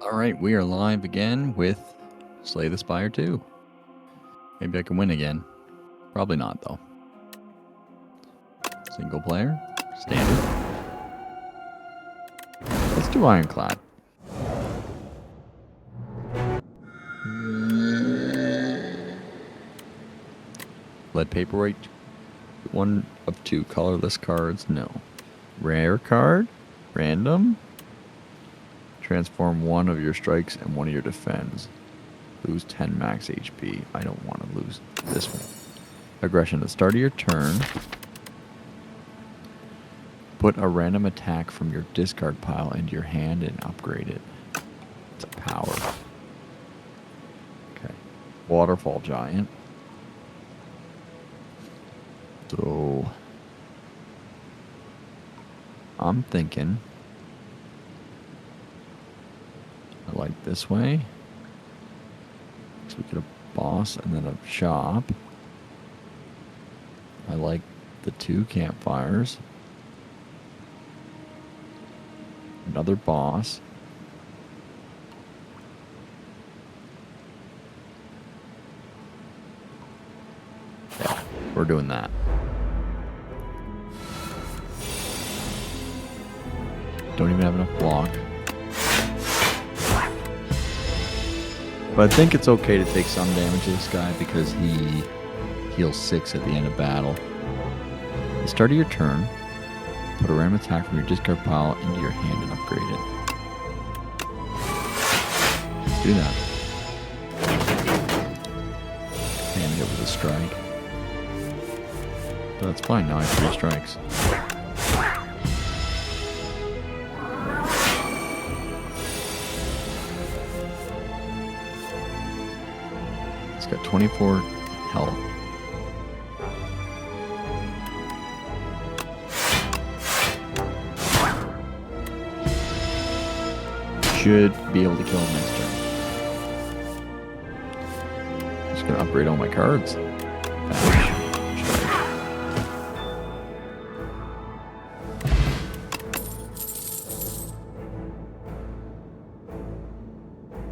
Alright, we are live again with Slay the Spire 2. Maybe I can win again. Probably not, though. Single player. Standard. Let's do Ironclad. Lead paperweight. 1 of 2 colorless cards. No. Rare card. Random. Transform 1 of your strikes and 1 of your defends. Lose 10 max HP. I don't want to lose this one. Aggression. At the start of your turn, put a random attack from your discard pile into your hand and upgrade it. It's a power. Okay. Waterfall Giant. So I'm thinking I like this way. So we get a boss and then a shop. I like the 2 campfires. Another boss. Yeah, we're doing that. Don't even have enough block. But I think it's okay to take some damage to this guy because he heals 6 at the end of battle. At the start of your turn, put a random attack from your discard pile into your hand and upgrade it. Let's do that. And hit with a strike. So that's fine, now I have 3 strikes. It's got 24 health. Should be able to kill him next turn. Just gonna upgrade all my cards.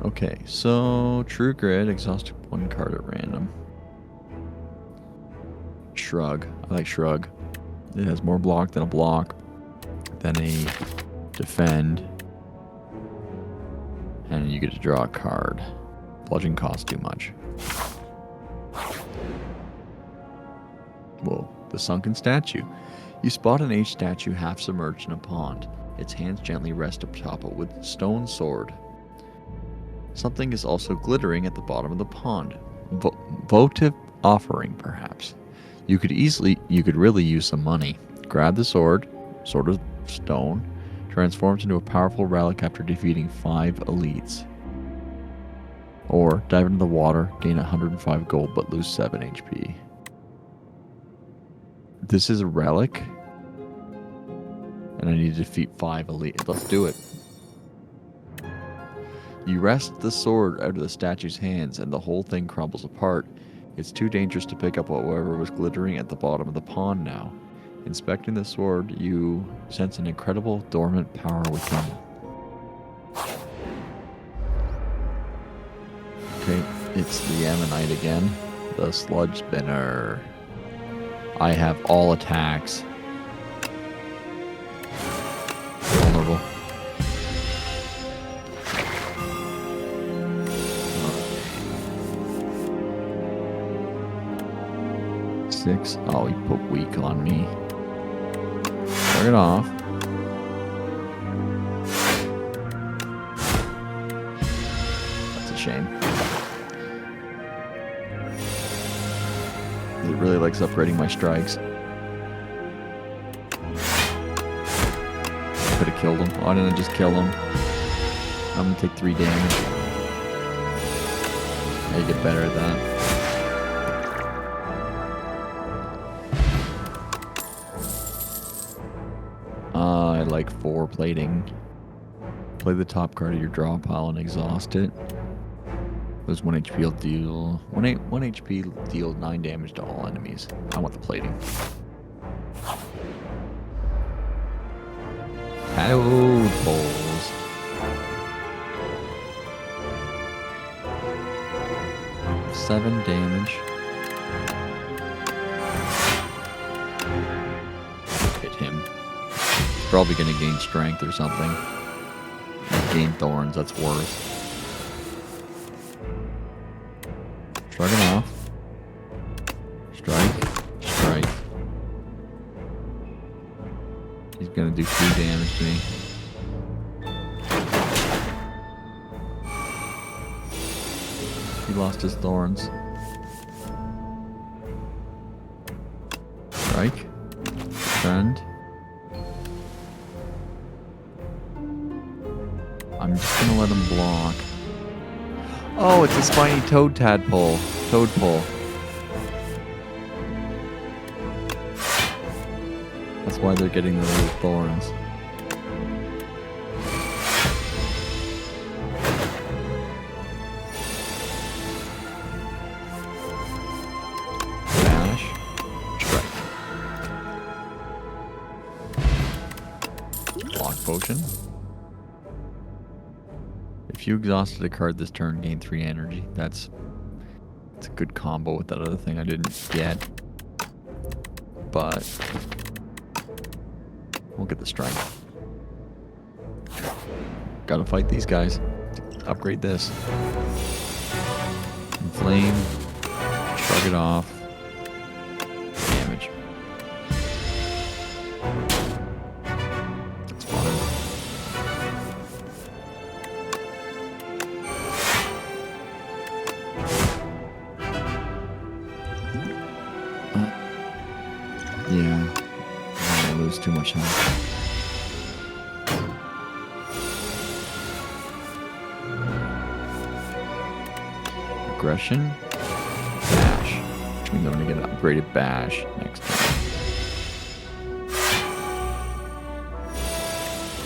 Okay, so True Grid, exhaust 1 card at random. Shrug. I like Shrug. It has more block than a block, than a defend. And you get to draw a card. Bludgeon costs too much. Whoa, the Sunken Statue. You spot an aged statue half submerged in a pond. Its hands gently rest atop a wood stone sword. Something is also glittering at the bottom of the pond. Votive offering, perhaps. You could really use some money. Grab the sword of stone, transforms into a powerful relic after defeating 5 elites. Or dive into the water, gain 105 gold, but lose 7 HP. This is a relic, and I need to defeat 5 elites. Let's do it. You wrest the sword out of the statue's hands, and the whole thing crumbles apart. It's too dangerous to pick up whatever was glittering at the bottom of the pond now. Inspecting the sword, you sense an incredible dormant power within. Okay, it's the Ammonite again. The Sludge Spinner. I have all attacks. Vulnerable. 6. Oh, he put weak on me. Turn it off. That's a shame. It really likes upgrading my strikes. Could have killed him. Why didn't I just kill him? I'm gonna take 3 damage. I get better at that. I like 4 plating. Play the top card of your draw pile and exhaust it. Lose 1 HP, will deal 1 HP, deal 9 damage to all enemies. I want the plating. Toad Bowls. 7 damage. Hit him. He's probably going to gain strength or something. Gain thorns, that's worse. Shrug him off. Strike. Strike. He's going to do 2 damage to me. He lost his thorns. Strike. Defend. I'm just gonna let him block. Oh, it's a spiny toad tadpole. Toadpole. That's why they're getting the little thorns. Dash. Strike. Block potion. If you exhausted a card this turn, gain 3 energy. That's a good combo with that other thing I didn't get. But we'll get the strength. Gotta fight these guys. Upgrade this. Inflame. Shrug it off. Damage. That's fine. Yeah, I'm gonna lose too much health. Aggression, bash, which means I'm gonna get an upgraded bash next time.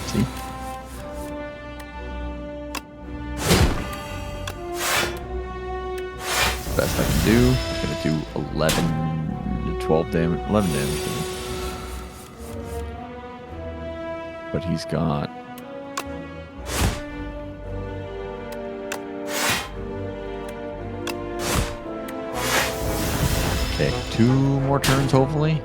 See? Best I can do. I'm gonna do 12 damage, 11 damage to him. But he's got... Okay, 2 more turns, hopefully.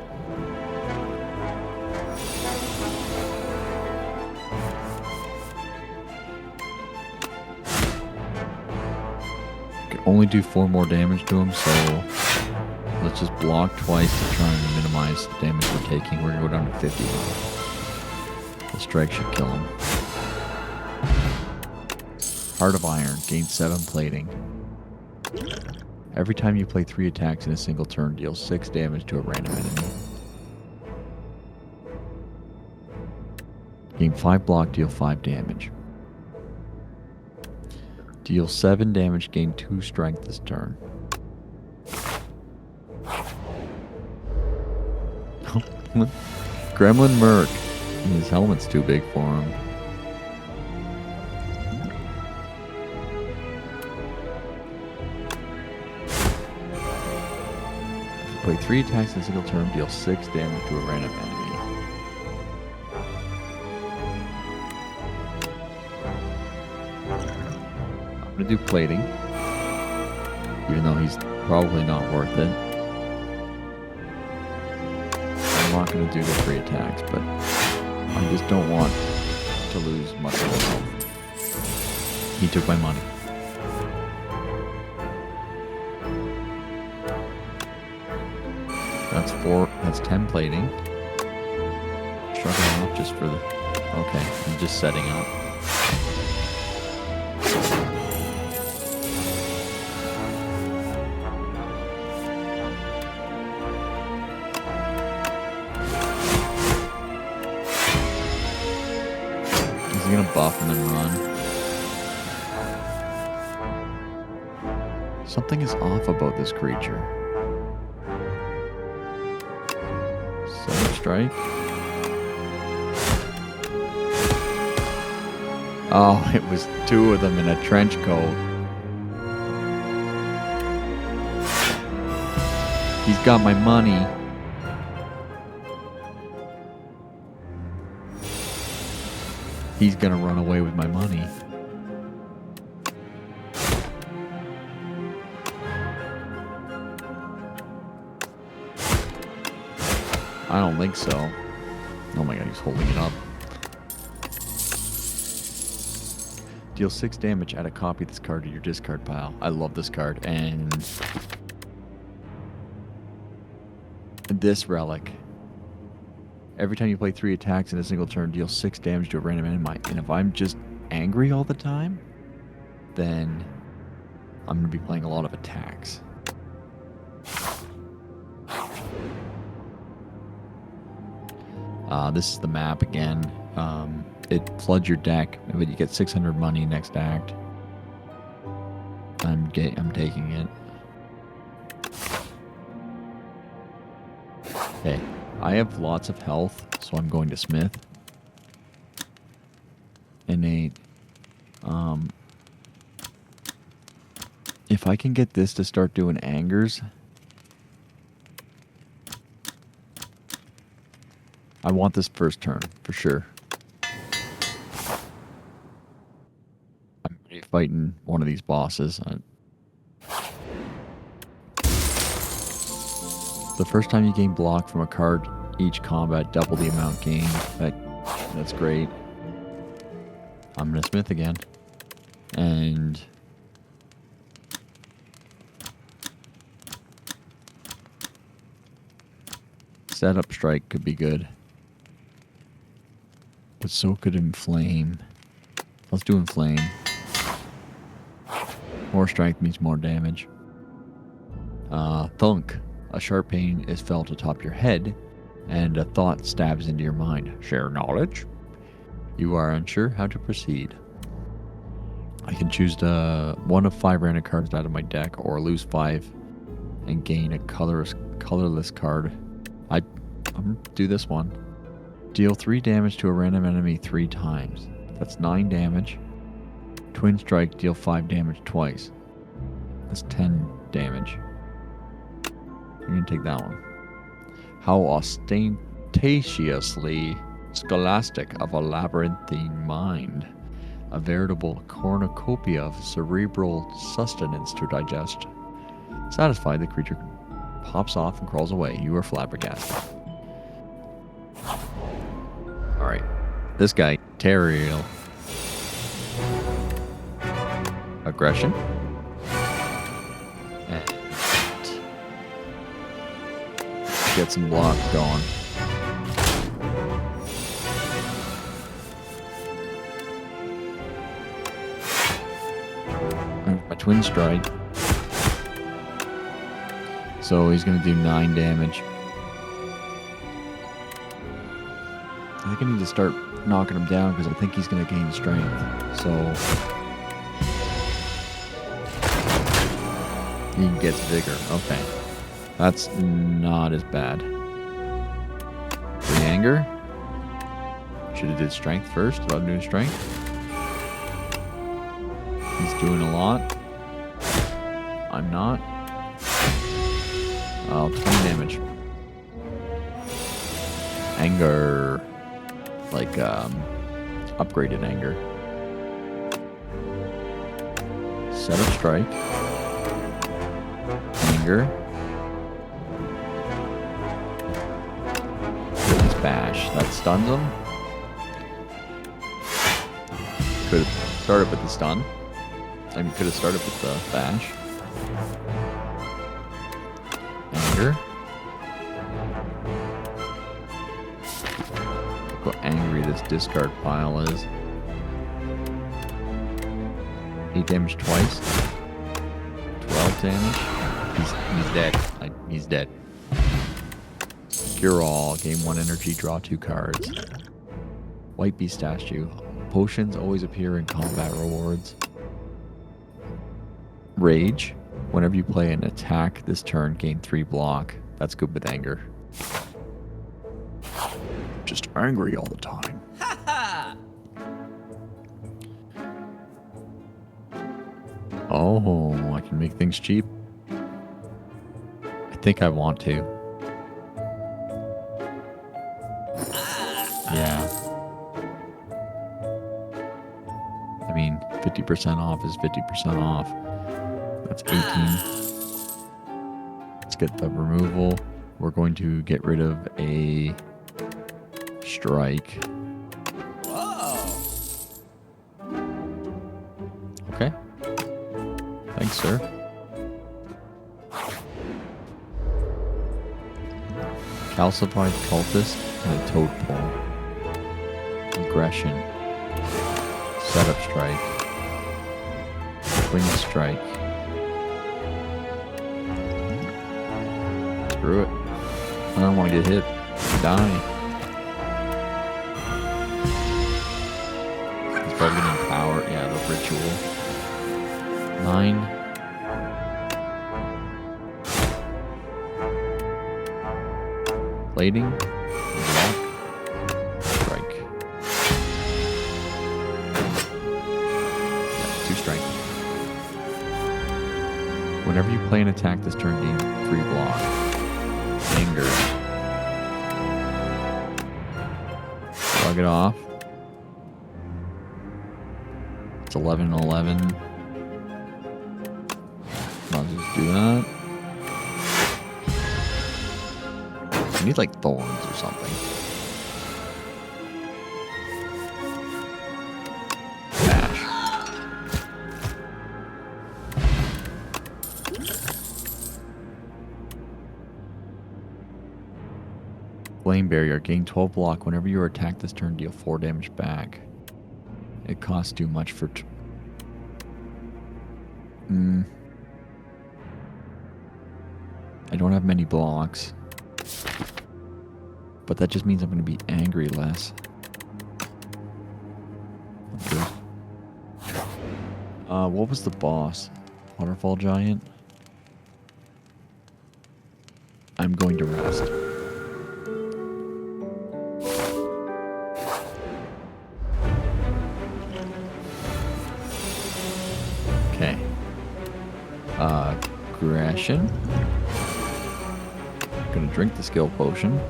Can only do 4 more damage to him, so... Let's just block twice to try and minimize the damage we're taking. We're going to go down to 50. The strike should kill him. Heart of Iron. Gain 7 plating. Every time you play 3 attacks in a single turn, deal 6 damage to a random enemy. Gain 5 block, deal 5 damage. Deal 7 damage, gain 2 strength this turn. Gremlin Merc. His helmet's too big for him. If you play 3 attacks in a single turn, deal 6 damage to a random enemy. I'm gonna do plating, even though he's probably not worth it. I'm not going to do the 3 attacks, but I just don't want to lose much more health. He took my money. That's 4. That's 10 plating. Shrug it off just for the... Okay, I'm just setting up. Gonna buff and then run. Something is off about this creature. 7 strike. Oh, it was 2 of them in a trench coat. He's got my money. He's gonna run away with my money. I don't think so. Oh my god, he's holding it up. Deal 6 damage, add a copy of this card to your discard pile. I love this card. And this relic. Every time you play 3 attacks in a single turn, deal 6 damage to a random enemy. And if I'm just angry all the time, then I'm going to be playing a lot of attacks. This is the map again. It floods your deck, but you get 600 money next act. I'm taking it. Okay, I have lots of health, so I'm going to Smith. Innate. If I can get this to start doing angers, I want this first turn for sure. I'm fighting one of these bosses. The first time you gain block from a card each combat, double the amount gained. That's great. I'm gonna Smith again. And setup strike could be good. But so could Inflame. Let's do Inflame. More strength means more damage. Thunk. A sharp pain is felt atop your head, and a thought stabs into your mind. Share knowledge. You are unsure how to proceed. I can choose one of 5 random cards out of my deck, or lose 5 and gain a colorless card. I'm gonna do this one. Deal 3 damage to a random enemy 3 times. That's 9 damage. Twin Strike, deal 5 damage twice. That's 10 damage. You're going to take that one. How ostentatiously scholastic of a labyrinthine mind. A veritable cornucopia of cerebral sustenance to digest. Satisfied, the creature pops off and crawls away. You are flabbergasted. Alright. This guy, Terriel. Aggression. And get some block going. And my Twin Strike. So he's going to do 9 damage. I think I need to start knocking him down because I think he's going to gain strength. So he gets bigger. Okay. That's not as bad. The anger. Should have did strength first without doing strength. He's doing a lot. I'm not. Oh, 20 damage. Anger. Like, upgraded anger. Setup strike. Anger. Goodness bash. That stuns him. Could have started with the stun. I mean, could have started with the bash. Anger. Look how angry this discard pile is. 8 damage twice. 12 damage. He's dead. He's dead. Cure all. Gain 1 energy. Draw 2 cards. White Beast statue. Potions always appear in combat rewards. Rage. Whenever you play an attack this turn, gain 3 block. That's good with anger. Just angry all the time. Oh, I can make things cheap. I think I want to. Yeah. I mean, 50% off is 50% off. That's 18. Let's get the removal. we're going to get rid of a strike. Okay. Thanks, sir. Calcified cultist and a toad pole. Aggression. Setup strike. Wing strike. Screw it. I don't want to get hit. Die. He's probably going to empower. Yeah, the ritual. 9. Plating. Block. Strike. Yeah, 2 strike. Whenever you play an attack this turn, gain 3 block. Anger. Slug it off. It's 11-11. I'll just do that. I need like thorns or something. Bash. Flame barrier. Gain 12 block. Whenever you are attacked this turn, deal 4 damage back. It costs too much for... I don't have many blocks. But that just means I'm going to be angry less. Okay. What was the boss? Waterfall Giant? I'm going to rest. Okay. Aggression. Gonna drink the skill potion.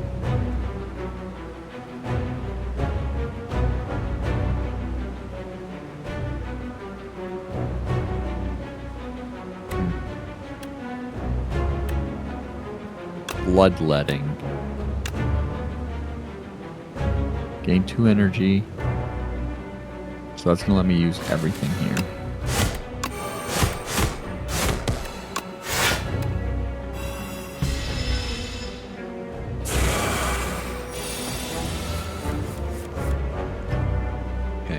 Bloodletting. Gain 2 energy. So that's gonna let me use everything here.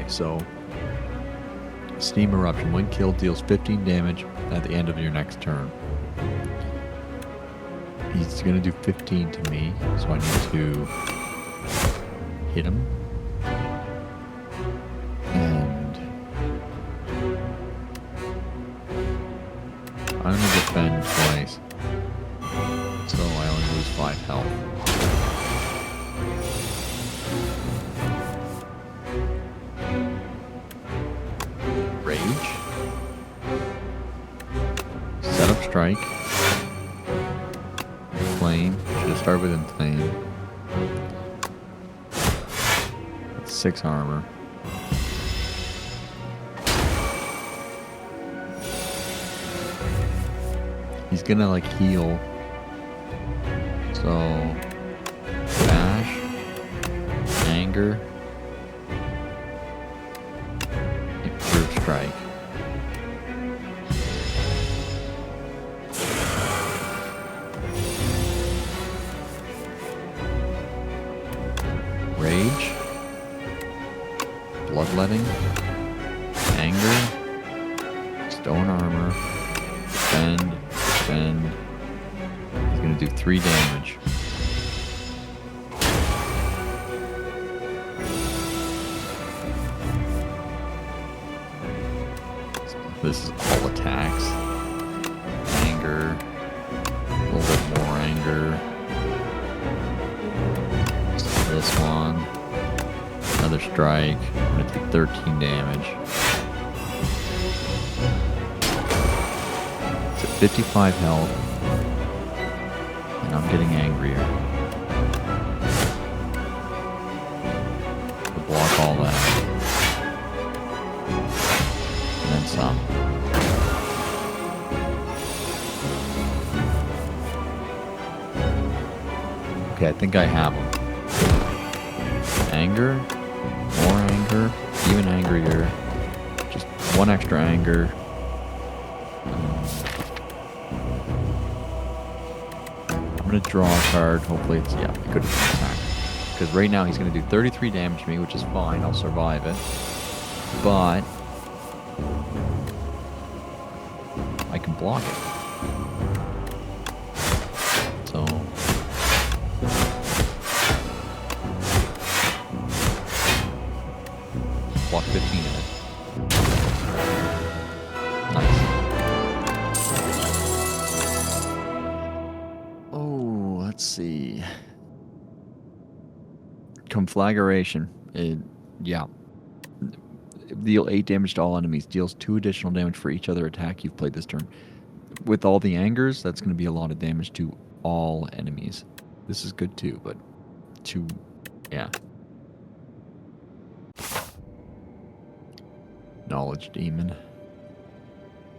So, Steam Eruption. When killed, deals 15 damage at the end of your next turn. He's going to do 15 to me, so I need to hit him. And I'm going to defend twice. So I only lose 5 health. Strike. Flame. Should have started with Inflame. That's 6 armor. He's gonna like heal. So Bash. Anger. Improved Strike. Rage, Bloodletting, Anger, Stone Armor, Defend. He's going to do 3 damage. This is all attacks. Anger, a little bit more anger. This one, another strike. I'm going to take 13 damage. It's at 55 health, and I'm getting angrier. To block all that, and then some. Okay, I think I have him. Anger, more anger, even angrier. Just one extra anger. I'm gonna draw a card. Hopefully it's, yeah, a good attack. Because right now he's gonna do 33 damage to me, which is fine. I'll survive it. But I can block it. So block 15 of it. Nice. Oh, let's see. Conflagration. Yeah. Deal 8 damage to all enemies. Deals 2 additional damage for each other attack you've played this turn. With all the angers, that's going to be a lot of damage to all enemies. This is good too, but yeah. Knowledge Demon.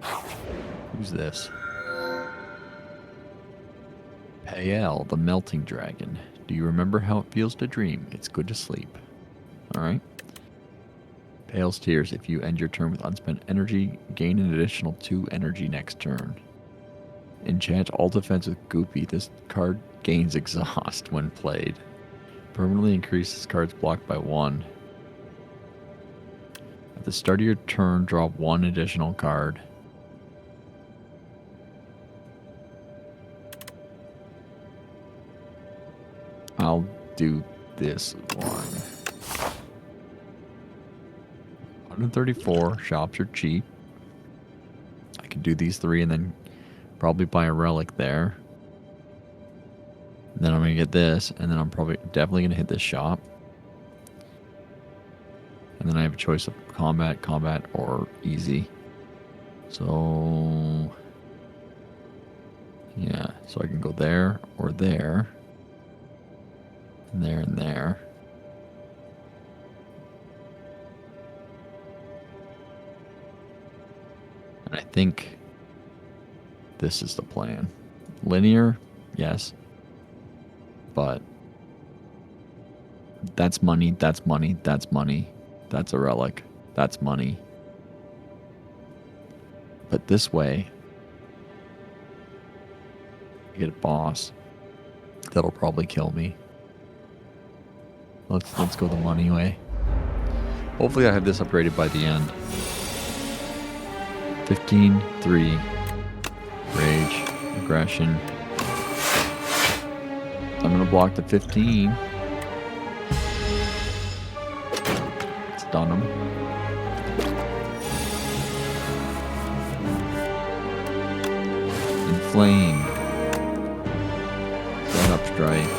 Who's this? Pael, the Melting Dragon. Do you remember how it feels to dream? It's good to sleep. Alright. Pael's Tears. If you end your turn with unspent energy, gain an additional 2 energy next turn. Enchant all defense with Goopy. This card gains exhaust when played. Permanently increases cards blocked by 1. At the start of your turn, draw 1 additional card. I'll do this one. 134. Shops are cheap. I can do these 3 and then probably buy a relic there. And then I'm going to get this, and then I'm definitely going to hit this shop. And then I have a choice of combat, or easy. So yeah, so I can go there or there. And there and there. And I think this is the plan. Linear, yes. But that's money, that's money, that's money. That's a relic. That's money. But this way, I get a boss that'll probably kill me. Let's go the money way. Hopefully I have this upgraded by the end. 15, 3, rage, aggression. I'm gonna block the 15. Stun him. Inflame. Set up strike.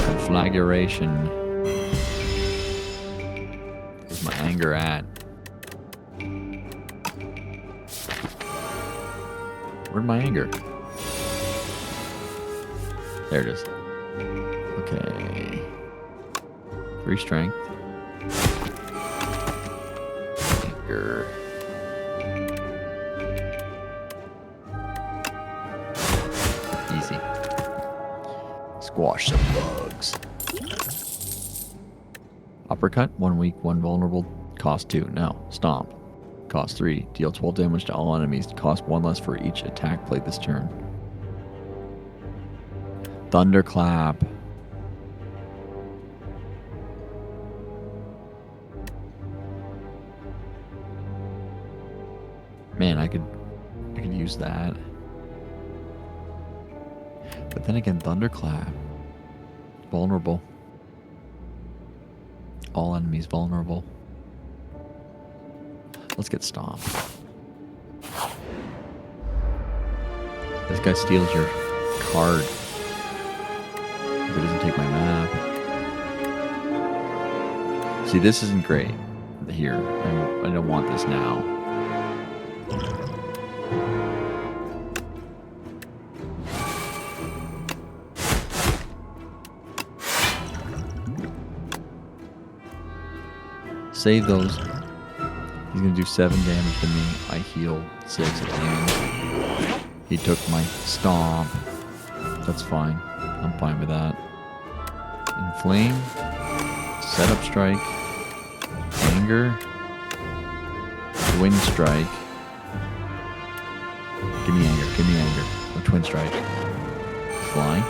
Conflagration. Where's my anger at? Where'd my anger? There it is. Okay. 3 strength. Anger. Easy. Squash some bugs. Uppercut, 1 weak, 1 vulnerable, cost 2. No. Stomp. Cost 3. Deal 12 damage to all enemies. Cost 1 less for each attack played this turn. Thunderclap. Man, I could use that. But then again, Thunderclap. Vulnerable. All enemies vulnerable. Let's get Stomp. This guy steals your card. If it doesn't take my map. See, this isn't great. Here. I don't want this now. Save those. He's gonna do 7 damage to me. I heal 6 at the end. He took my Stomp. That's fine. I'm fine with that. Inflame. Setup strike. Anger. Twin strike. Give me anger. Give me anger. No twin strike. Fly.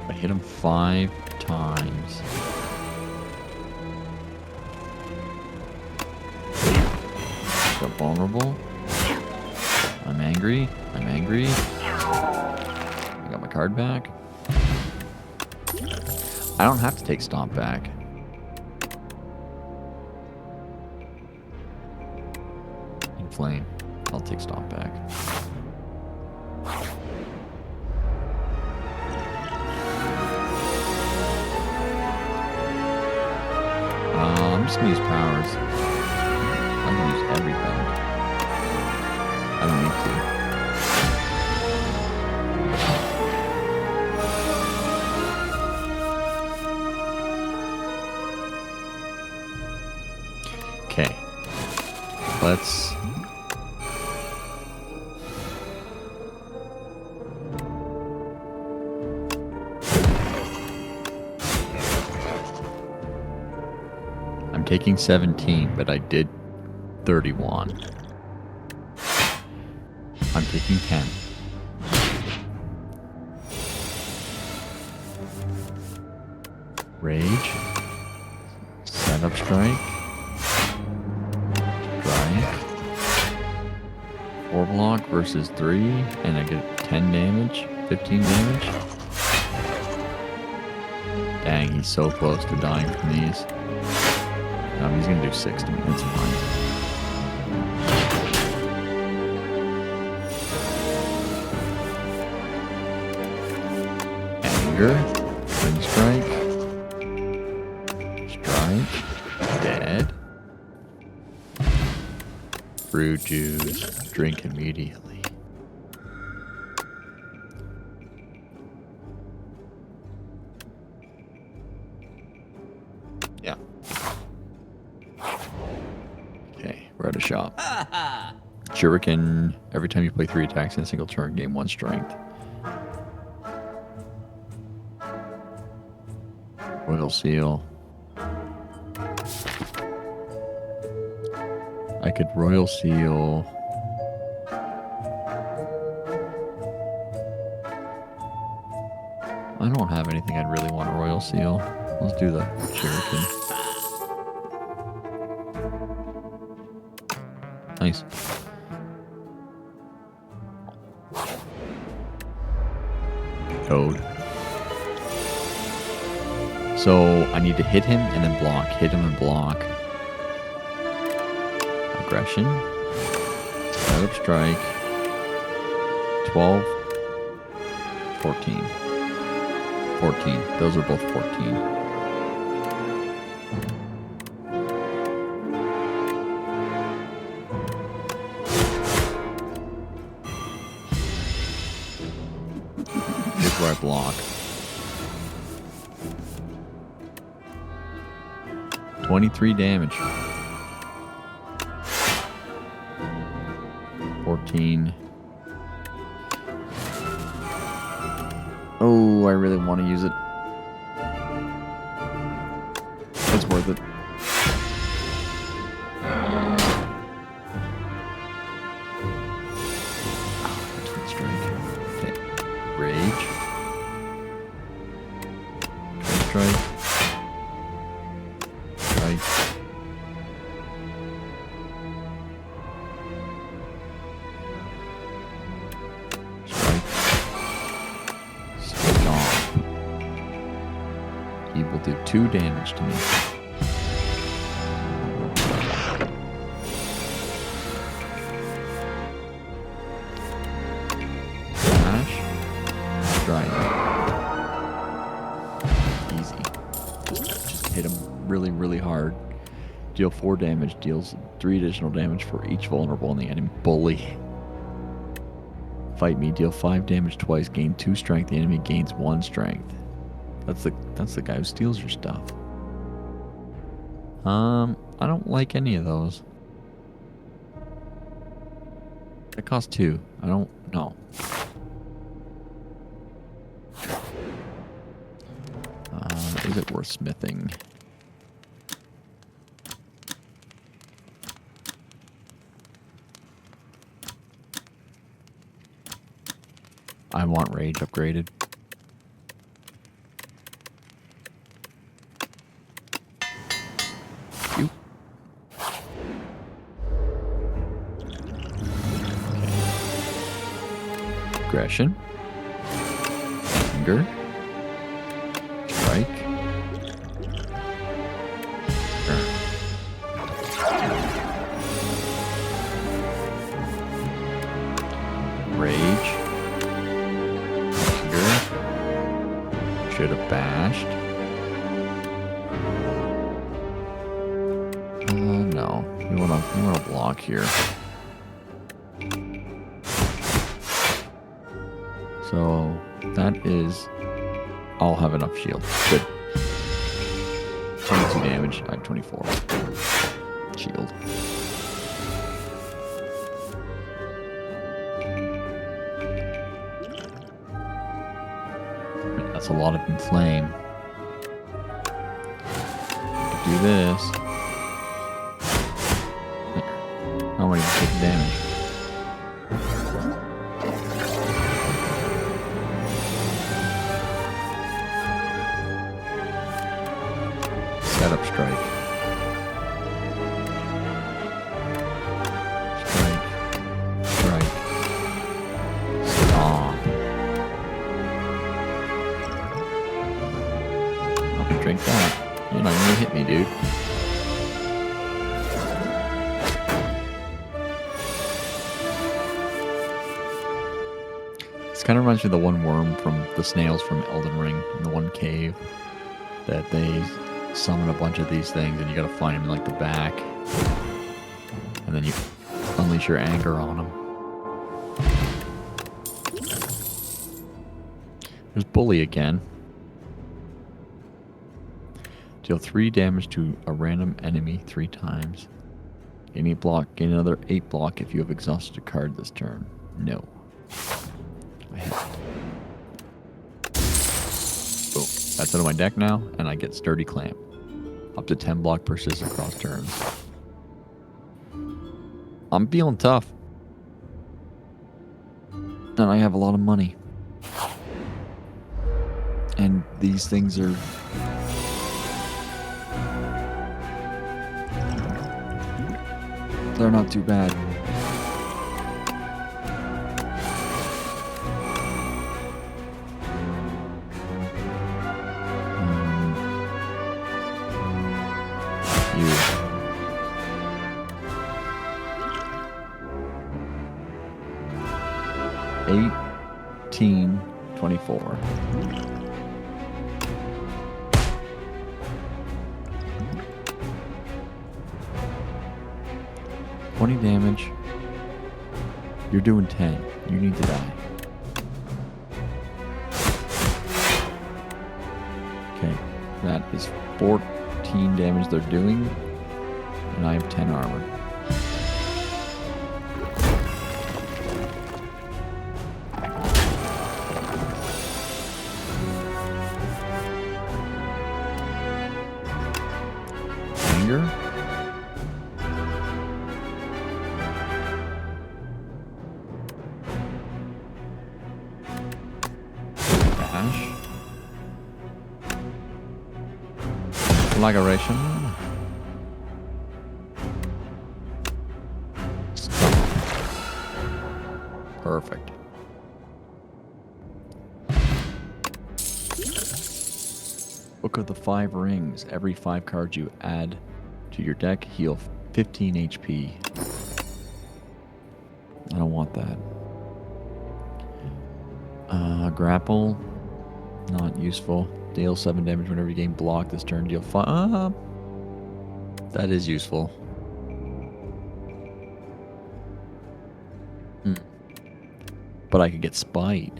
I hit him 5 times. So vulnerable. I'm angry. I'm angry. I got my card back. I don't have to take Stomp back. Inflame. I'll take Stomp back. I'm just gonna use powers. I'm gonna use everything. I don't need to. Okay. Let's... I'm taking 17, but I did 31. I'm taking 10. Rage. Setup strike. Strike. 4 block versus 3, and I get 10 damage, 15 damage. Dang, he's so close to dying from these. He's gonna do 6 to me, that's fine. Anger. Twin strike. Strike. Dead. Fruit juice. Drink immediately. Yeah. Okay, we're at a shop. Shuriken. Every time you play 3 attacks in a single turn, gain 1 strength. Royal Seal. I could Royal Seal. I don't have anything I'd really want to Royal Seal. Let's do the Shuriken. Nice. Code. So I need to hit him and then block. Hit him and block. Aggression. Setup strike. 12. 14. 14. Those are both 14. Here's where I block. 23 damage. 14. Oh, I really want to use it. It's worth it. Twin strike. Okay. Rage. Twin strike. Strike. He will do 2 damage to me. Smash. Strike. Easy. Just hit him really, really hard. Deal 4 damage. Deals 3 additional damage for each vulnerable in the enemy. Bully. Fight me. Deal 5 damage twice. Gain 2 strength. The enemy gains 1 strength. That's the guy who steals your stuff. I don't like any of those. It costs 2. I don't know. Is it worth smithing? I want rage upgraded. You. Okay. Aggression. Anger. Strike. Rage. Should have bashed. No. We wanna block here. So that is. I'll have enough shield. Good. 22 damage. I have 24. Shield. That's a lot of inflame. Do this. There. How many taking damage? Setup strike. Strike. Stomp. Drink that. You're not gonna hit me, dude. This kind of reminds me of the one worm from the snails from Elden Ring in the one cave that they summon a bunch of these things and you gotta find them in like the back and then you unleash your anger on them. There's Bully again. Deal 3 damage to a random enemy 3 times. Gain 8 block. Gain another 8 block if you have exhausted a card this turn. No. I have. Boom. That's out of my deck now, and I get Sturdy Clamp. Up to 10 block persists across turns. I'm feeling tough. And I have a lot of money. And these things are... they're not too bad. You. 18, 24. Damage. You're doing 10. You need to die. Okay. That is 14 damage they're doing. And I have 10 armor. Anger. Flagration. Stop. Perfect. Book of the 5 Rings. Every 5 cards you add to your deck heal 15 HP. I don't want that. Grapple. Not useful. Deal 7 damage whenever you gain block this turn. Deal 5. That is useful. But I could get Spite.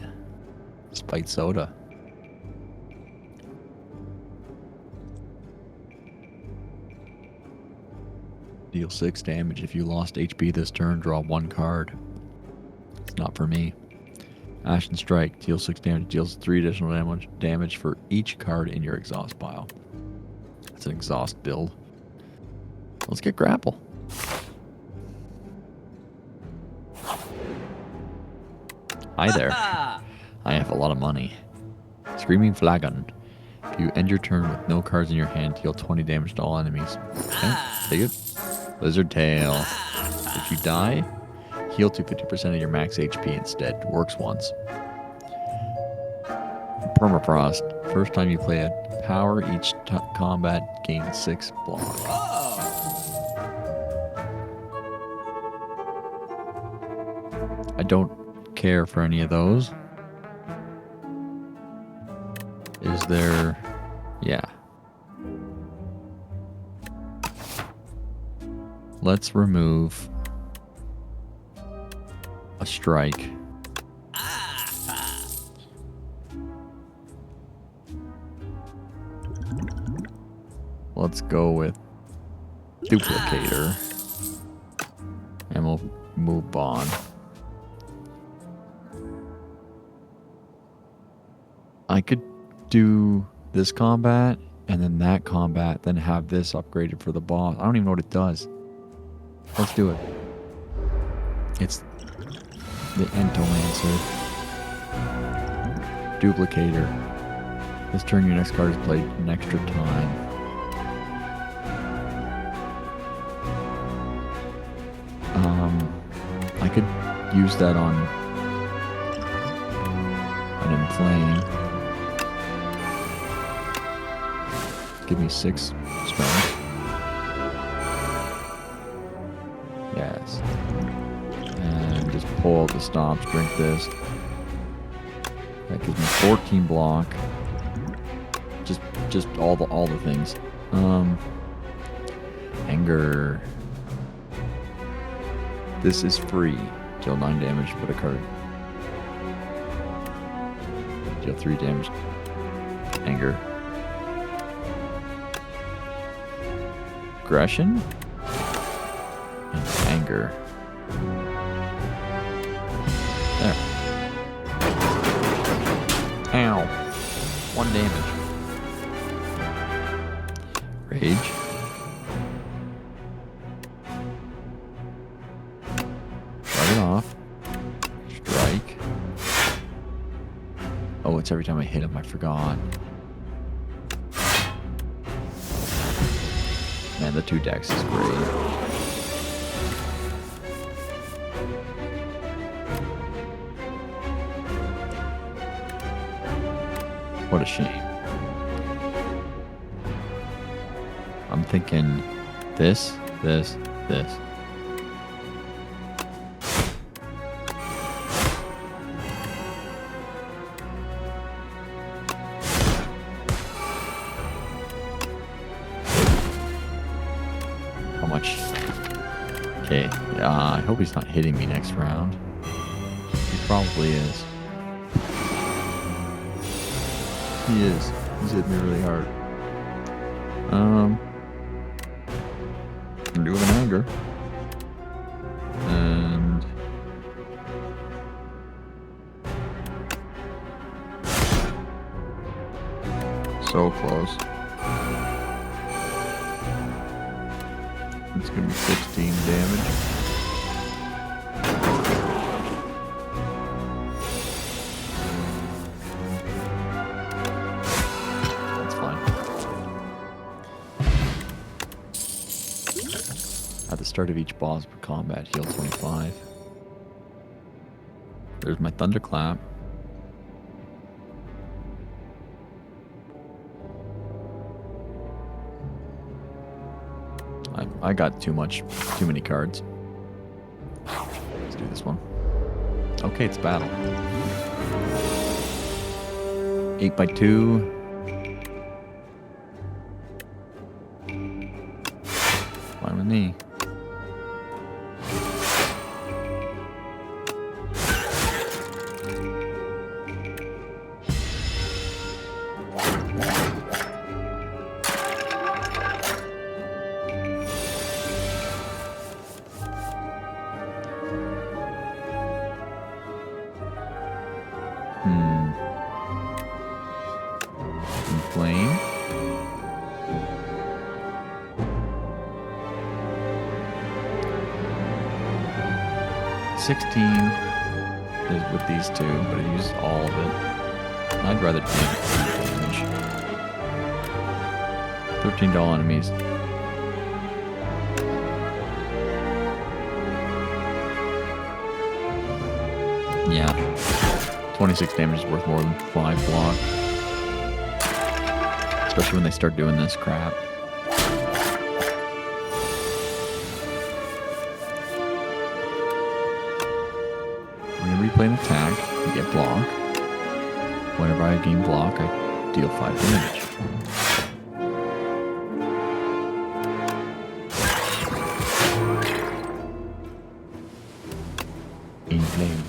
Spite Soda. Deal 6 damage. If you lost HP this turn, draw 1 card. Not for me. Ashen Strike. Deals 6 damage. Deals 3 additional damage for each card in your exhaust pile. That's an exhaust build. Let's get Grapple. Hi there. I have a lot of money. Screaming Flagon. If you end your turn with no cards in your hand, deal 20 damage to all enemies. Okay, take it. Lizard Tail. If you die, heal to 50% of your max HP instead. Works once. Permafrost. First time you play a power, each combat gains 6 block. I don't care for any of those. Is there... Yeah. Let's remove a strike. Let's go with Duplicator. And we'll move Bond. I could do this combat and then that combat, then have this upgraded for the boss. I don't even know what it does. Let's do it. It's the Entomancer. Duplicator. This turn your next card is played an extra time. I could use that on an Inflame. Give me 6 strength. Yes. And just pull out the stops, drink this. That gives me 14 block. Just all the things. Anger. This is free. Deal 9 damage, put a card. Deal 3 damage. Anger. Aggression. And anger. There. Ow. 1 damage. Rage. Off. Strike. Oh, it's every time I hit him, I forgot. Man, the 2 decks is great. What a shame. I'm thinking this. Okay, I hope he's not hitting me next round. He probably is. He is. He's hitting me really hard. I'm doing an anger. And... so close. It's going to be 16 damage. That's fine. At the start of each boss per combat, heal 25. There's my Thunderclap. I got too many cards. Let's do this one. Okay, it's battle. 8x2. Fine with me. 16 is with these two, but it uses all of it. I'd rather take damage. $13 enemies. Yeah. 26 damage is worth more than 5 block. Especially when they start doing this crap. Whenever you play an attack, you get block. Whenever I gain block, I deal 5 damage. Inflame.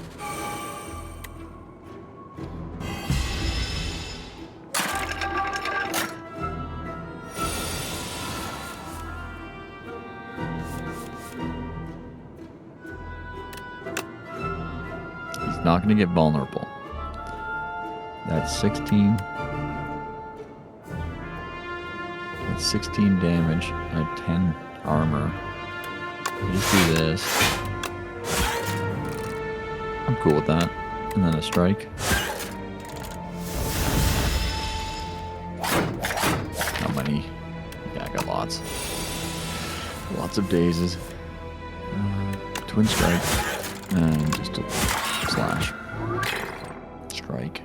Not going to get vulnerable. That's 16. That's 16 damage at 10 armor. You just do this. I'm cool with that. And then a strike. How many? Yeah, I got lots. Lots of dazes. Twin strike. And just a slash. Strike.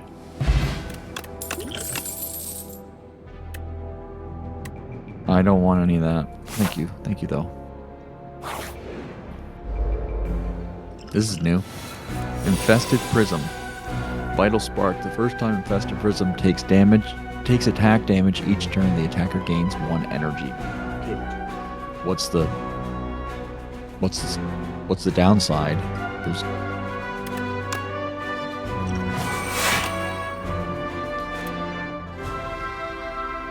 I don't want any of that. Thank you. Thank you, though. This is new. Infested Prism. Vital Spark. The first time Infested Prism takes attack damage each turn, the attacker gains 1 energy. Okay. What's the downside? There's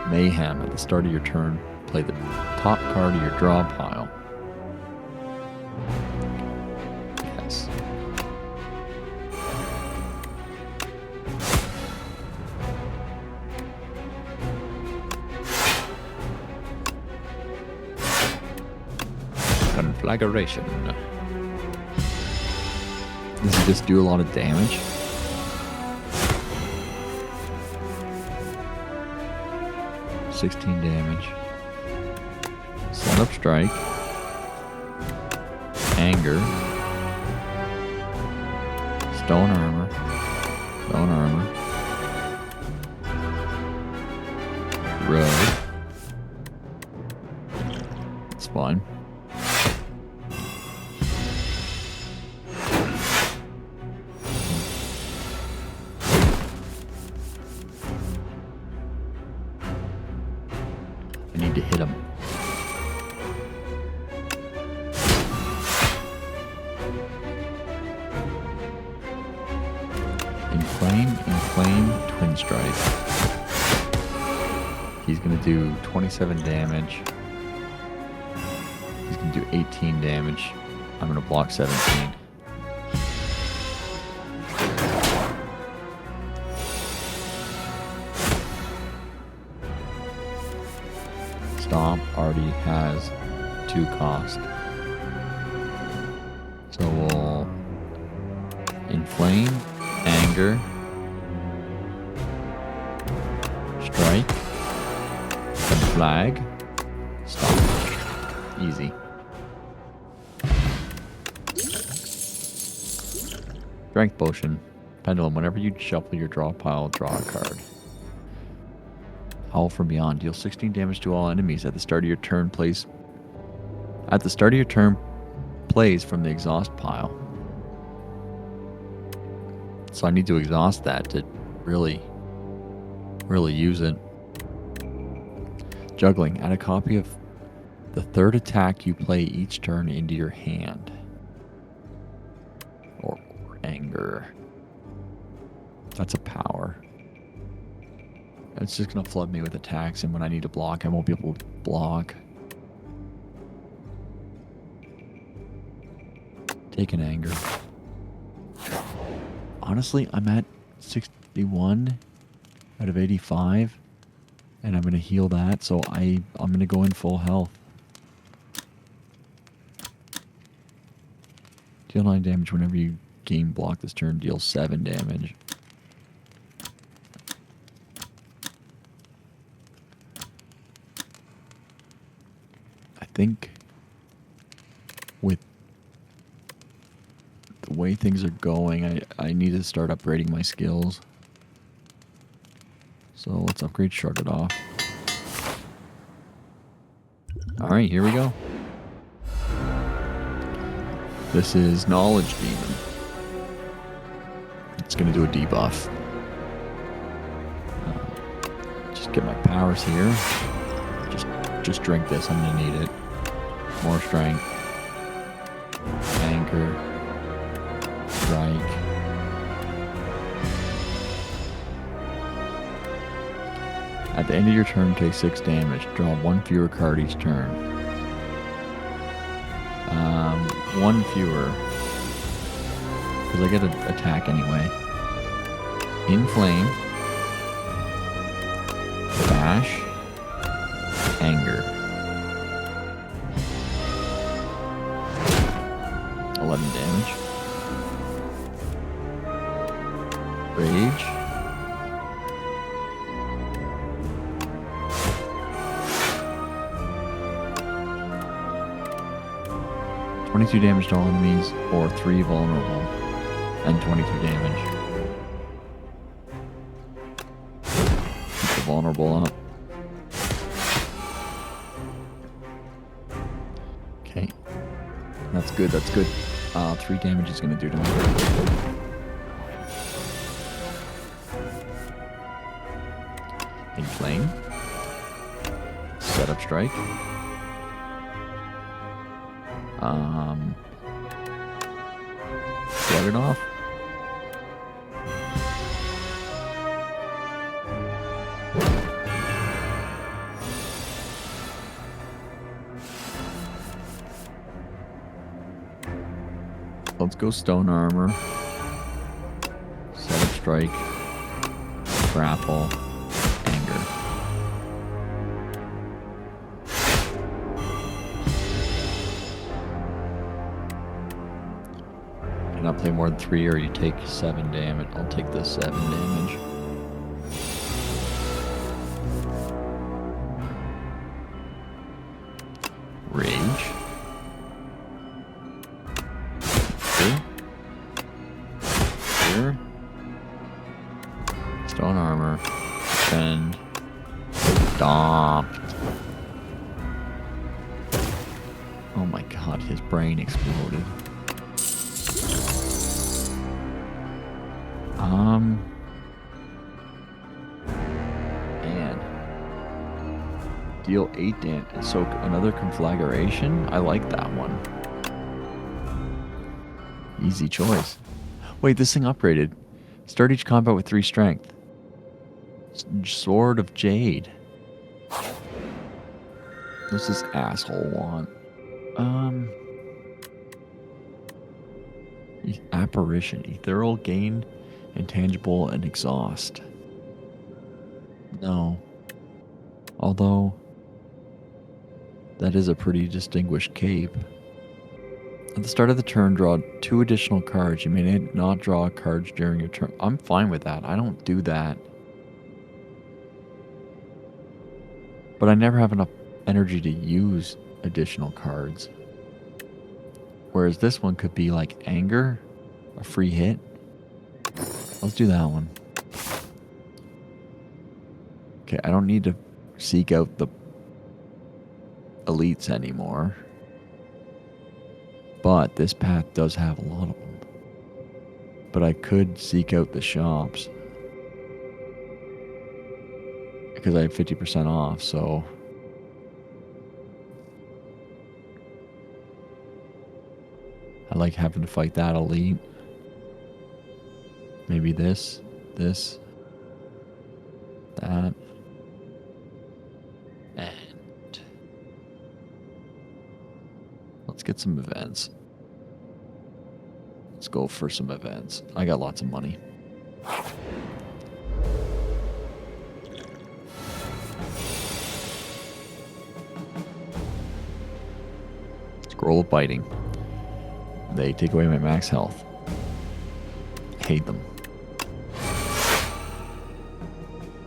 Mayhem. At the start of your turn, play the top card of your draw pile. Yes. Conflagration. Does it just do a lot of damage? $16 damage. Set up strike. Anger. Stone armor. Stone armor. Road. It's fine. To hit him. Inflame, Twin Strike. He's going to do 27 damage. He's going to do 18 damage. I'm going to block 17. Stomp already has 2 cost. So we'll Inflame, Anger, Strike, and Flag. Stomp. Easy. Strength Potion. Pendulum. Whenever you shuffle your draw pile, draw a card. Howl from Beyond. Deal 16 damage to all enemies at the start of your turn. Plays from the exhaust pile. So I need to exhaust that to really use it. Juggling. Add a copy of the third attack you play each turn into your hand. Or Anger. That's a power. It's just going to flood me with attacks, and when I need to block, I won't be able to block. Take an Anger. Honestly, I'm at 61 out of 85, and I'm going to heal that, so I'm going to go in full health. Deal 9 damage whenever you gain block this turn. Deal 7 damage. I think with the way things are going, I need to start upgrading my skills. So let's upgrade Shard It Off. Alright, here we go. This is Knowledge Demon. It's going to do a debuff. Just get my powers here. Just drink this, I'm going to need it. More strength. Anchor. Strike. At the end of your turn, take 6 damage. Draw 1 fewer card each turn. 1 fewer. Because I get an attack anyway. Inflame. Bash. Anger. 11 damage. Rage. $22 damage to all enemies, or 3 vulnerable, and 22 damage. Keep the vulnerable up. Okay. That's good, that's good. 3 damage is going to do to me. Inflame. Setup strike. Shut it off. Let's go Stone Armor. Setup strike. Grapple. Anger. Cannot play more than 3 or you take 7 damage. I'll take the 7 damage. Rage. Here. Stone Armor. Defend. Stomped. Oh my god, his brain exploded. And deal 8 damage. So another conflagration? I like that one. Easy choice. Wait, this thing upgraded. Start each combat with 3 strength. Sword of Jade. What's this asshole want? Apparition. Ethereal gain, intangible, and exhaust. No. Although, that is a pretty distinguished cape. At the start of the turn, draw 2 additional cards. You may not draw cards during your turn. I'm fine with that. I don't do that. But I never have enough energy to use additional cards. Whereas this one could be like Anger, a free hit. Let's do that one. Okay, I don't need to seek out the elites anymore. But this path does have a lot of them. But I could seek out the shops. Because I have 50% off, so... I like having to fight that elite. Maybe this, that. And let's get some events. Let's go for some events. I got lots of money. Scroll of Biting. They take away my max health. Hate them.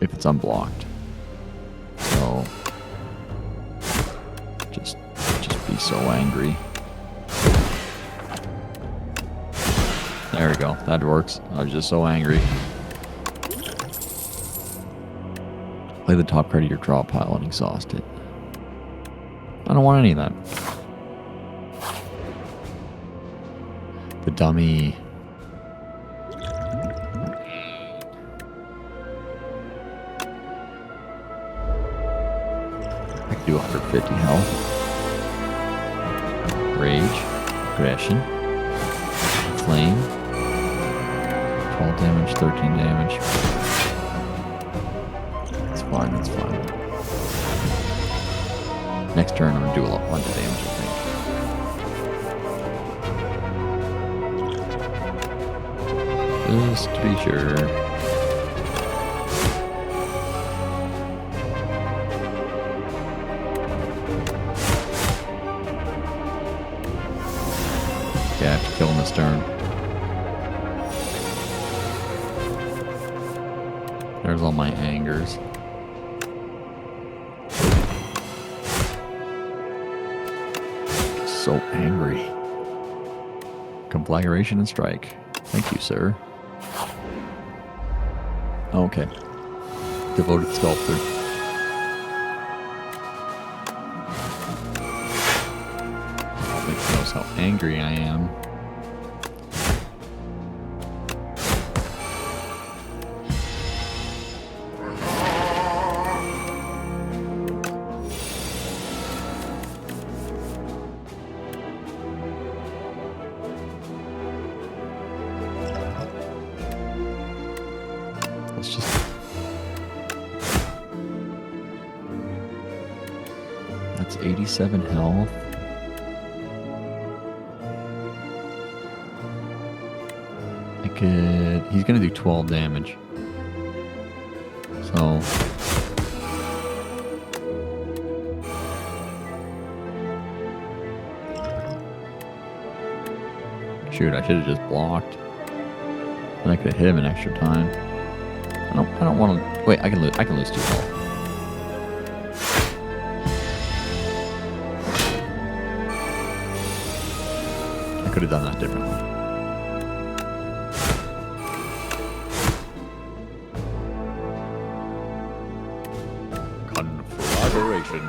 If it's unblocked. So just be so angry. There we go. That works. I was just so angry. Play the top card of your draw pile and exhaust it. I don't want any of that. The dummy. I can do 150 health. Rage. Aggression. Flame. 12 damage, 13 damage. It's fine, it's fine. Next turn, I'm going to do a bunch of damage, I think. Just to be sure. Yeah, I have to kill him this turn. There's all my angers. So angry. Conflagration and strike. Thank you, sir. Okay. Devoted Sculptor. He knows how angry I am. Let's just... That's 87 health. I could... He's gonna do 12 damage. So... Shoot, I should have just blocked. Then I could have hit him an extra time. I don't want to... Wait, I can lose 2 health. I could have done that differently. Conflagration.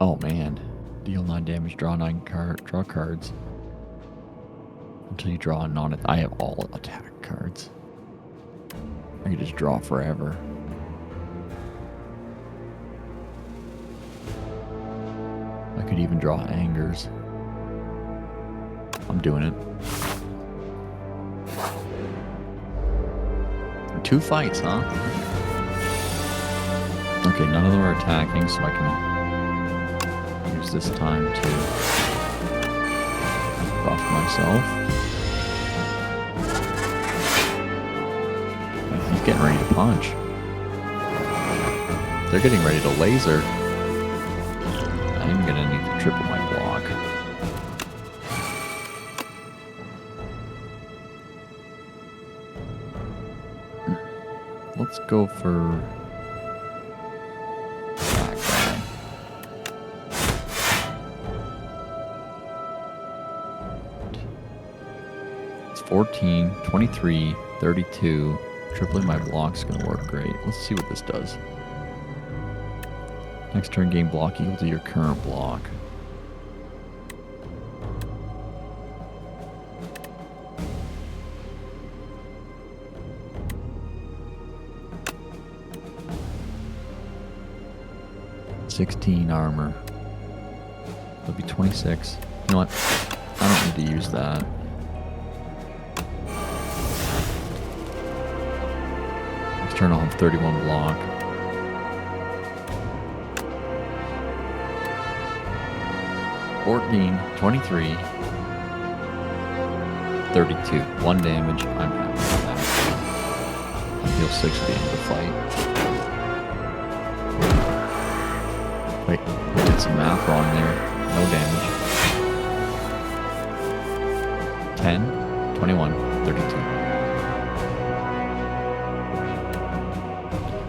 Oh man. Deal 9 damage, draw 9 draw cards. Until you draw a I have all attack cards. I could just draw forever. I could even draw angers. I'm doing it. 2 fights, huh? Okay, none of them are attacking, so I can use this time to buff myself. And he's getting ready to punch. They're getting ready to laser. I'm gonna need to triple my block. Let's go for that guy. It's 14, 23, 32. Tripling my block's gonna work great. Let's see what this does. Next turn, gain block equal to your current block. $16 armor. That'll be 26. You know what? I don't need to use that. Next turn, I'll have 31 block. $14, 23, 32. 1 damage. I'm happy with that. I feel 6 at the end of the fight. Wait, I did some math wrong there. No damage. 10, 21, 32.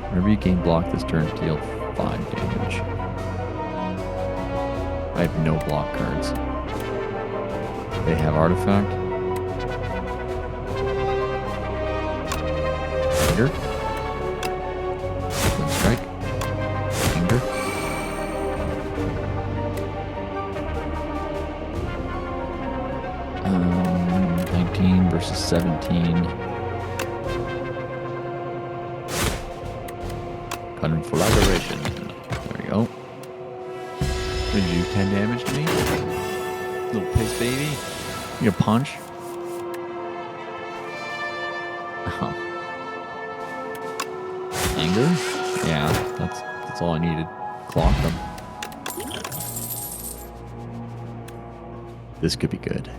Whenever you gain block this turn, deal 5 damage. I have no block cards. They have artifact. Anger. Twin strike. Anger. Um, 19 versus 17. Conflagration. There we go. What did you do? 10 damage to me? Little piss baby. You a punch? Oh. Anger? Yeah, that's all I needed. Clock them. This could be good.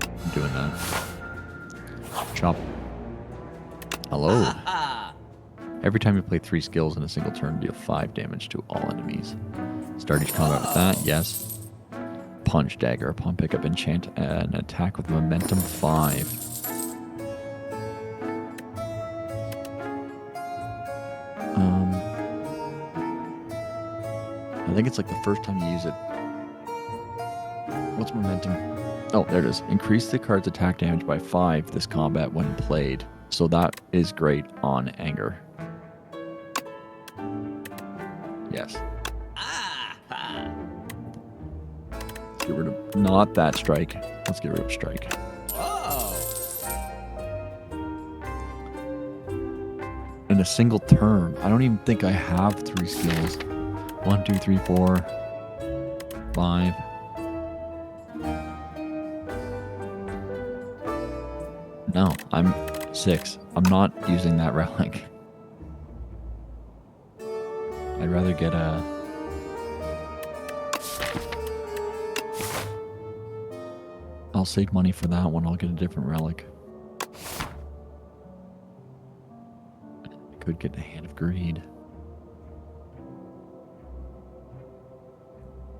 I'm doing that. Chop. Hello. Every time you play 3 skills in a single turn, deal 5 damage to all enemies. Start each combat with that, yes. Punch dagger. Upon pickup, enchant an attack with momentum 5. I think it's like the first time you use it. What's momentum? Oh, there it is. Increase the card's attack damage by 5 this combat when played. So that is great on anger. Yes. Let's get rid of not that strike. Let's get rid of strike. In a single turn. I don't even think I have 3 skills. 1, 2, 3, 4, 5. No, I'm 6. I'm not using that relic. I'd rather get a... I'll save money for that one. I'll get a different relic. I could get the Hand of Greed.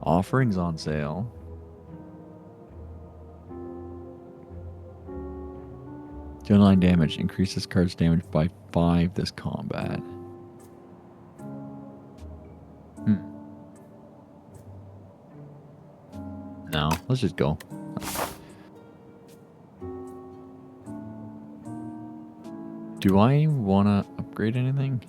Offerings on sale. Deal 9 damage. Increase this card's damage by 5 this combat. No, let's just go. Do I want to upgrade anything?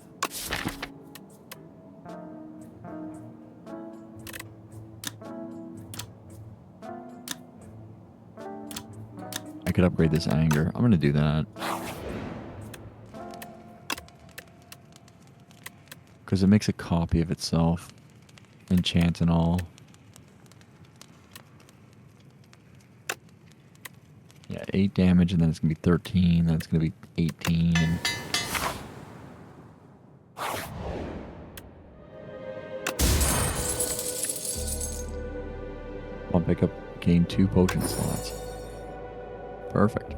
I could upgrade this anger. I'm going to do that. Because it makes a copy of itself. Enchant and all. Yeah, 8 damage, and then it's going to be 13, then it's going to be 18. I'll pick up, gain 2 potion slots. Perfect.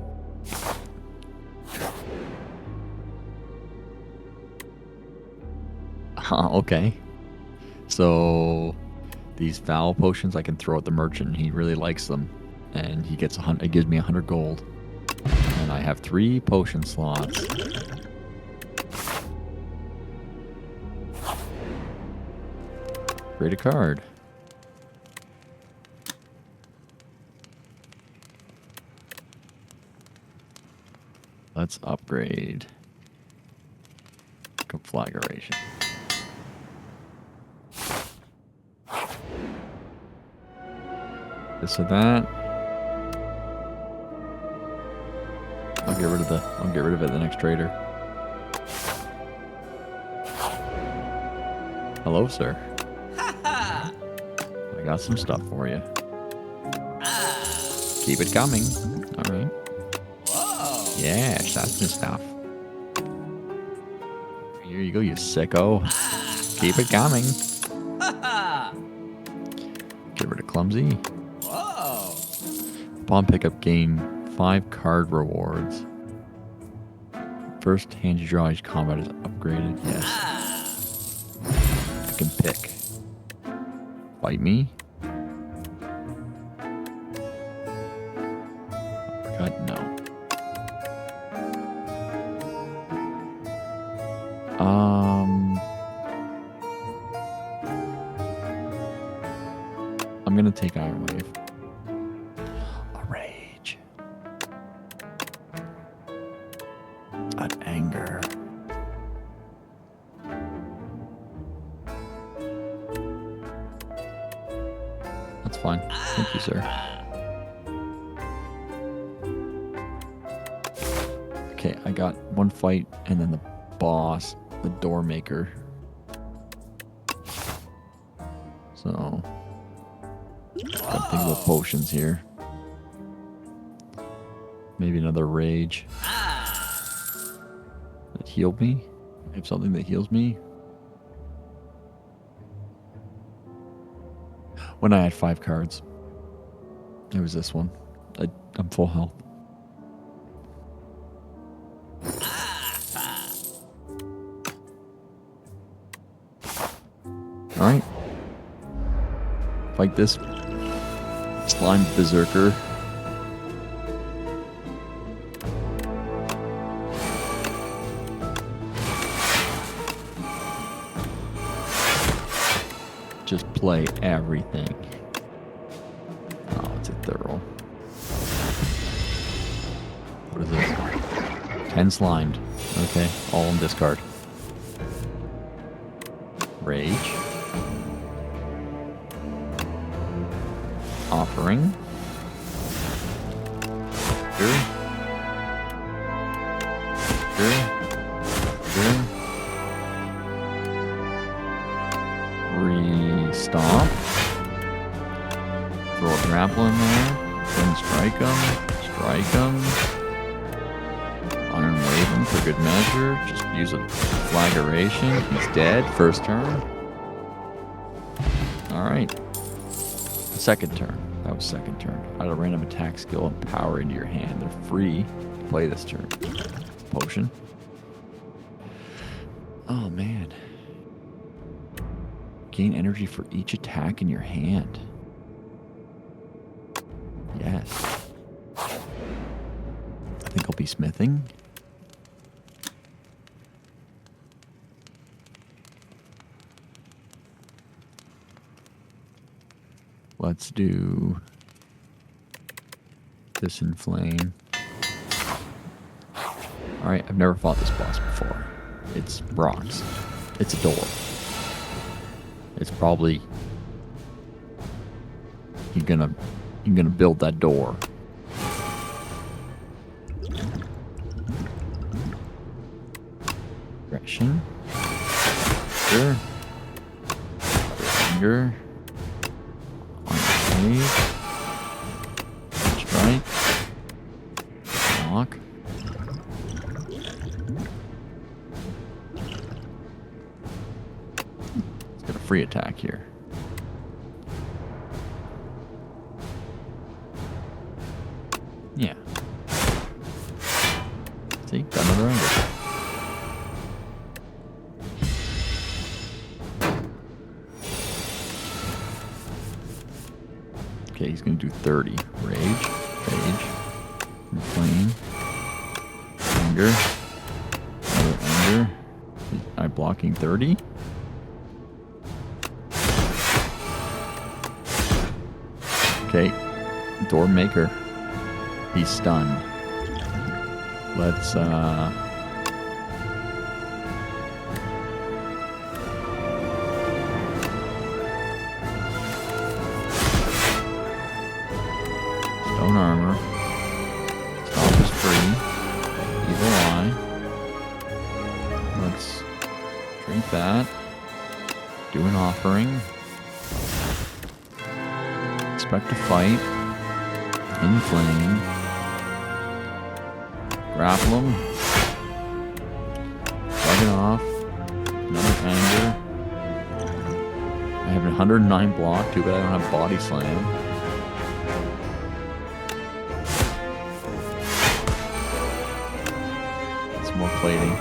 Okay. So, these foul potions I can throw at the merchant. He really likes them. And he gets it gives me 100 gold. And I have 3 potion slots. Create a card. Let's upgrade. Conflagration. This or that. I'll get rid of it the next trader. Hello, sir. I got some stuff for you. Keep it coming. All right. Yes, that's the stuff. Here you go, you sicko. Keep it coming. Get rid of clumsy. Upon pickup, gain 5 card rewards. First hand you draw each combat is upgraded. Yes. can pick. Bite me. Uppercut, no. I'm gonna take Iron Wave. A rage. An anger. That's fine. Thank you, sir. Okay, I got one fight and then the boss, the door maker. So, gotta think about potions here. Maybe another rage. That healed me? I have something that heals me? When I had 5 cards. It was this one. I'm full health. Alright. Fight this slime berserker. Just play everything. Oh, it's a thorough. What is this? 10 slimed. Okay, all in discard. Rage. Offering. Sure. Re-stomp. Throw a grapple in there. Then strike him. Strike him. Iron Wave him for good measure. Just use a flagration. He's dead. First turn. Alright. Second turn. That was second turn. Add a random attack skill and power into your hand. They're free to play this turn. Potion. Oh, man. Gain energy for each attack in your hand. Yes. I think I'll be smithing. Let's do this in flame. Alright, I've never fought this boss before. It's rocks. It's a door. It's probably you're gonna build that door. Aggression. Sure. Anger. Strike. Block. Let's get a free attack here. Yeah. See, got another anger. Okay, he's going to do 30. Rage. Inflame. Anger. Another anger. I'm blocking 30. Okay. Door maker. He's stunned. Let's, Stone armor. Stomp is free. Evil eye. Let's drink that. Do an offering. Expect to fight. Inflame. Grapple him. Shrug it off. Another anger. I have 109 block. Too bad I don't have body slam. More plating.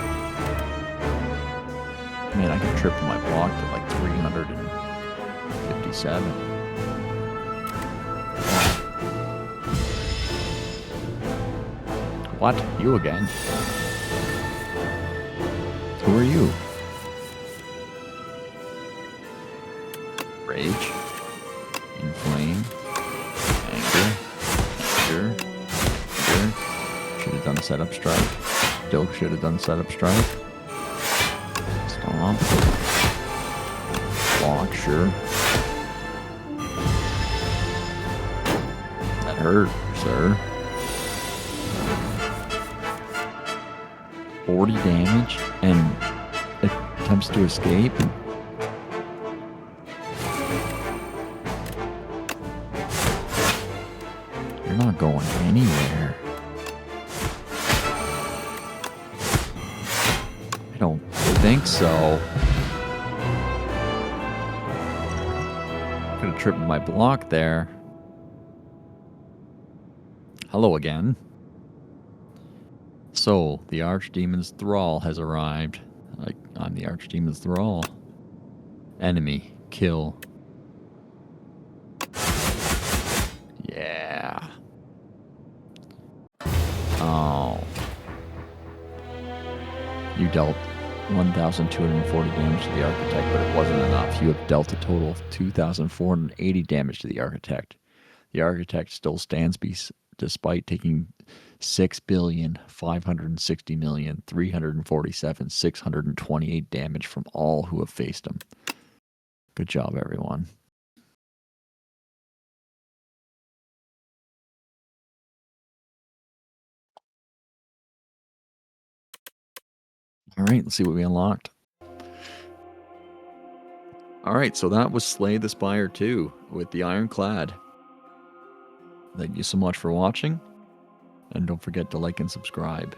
Man, I can triple my block to like 357. What? You again? Who are you? Rage. Inflame. Anger. Should have done setup strike. Still should have done setup strike. Stomp. Block, sure. That hurt, sir. 40 damage and attempts to escape. You're not going anywhere. I don't think so. Could have tripled my block there. Hello again. So, the Archdemon's Thrall has arrived. I'm the Archdemon's Thrall. Enemy, kill. Yeah. Oh. You dealt 1,240 damage to the Architect, but it wasn't enough. You have dealt a total of 2,480 damage to the Architect. The Architect still stands despite taking 6,560,347,628 damage from all who have faced him. Good job, everyone. All right, let's see what we unlocked. All right, so that was Slay the Spire 2 with the Ironclad. Thank you so much for watching, and don't forget to like and subscribe.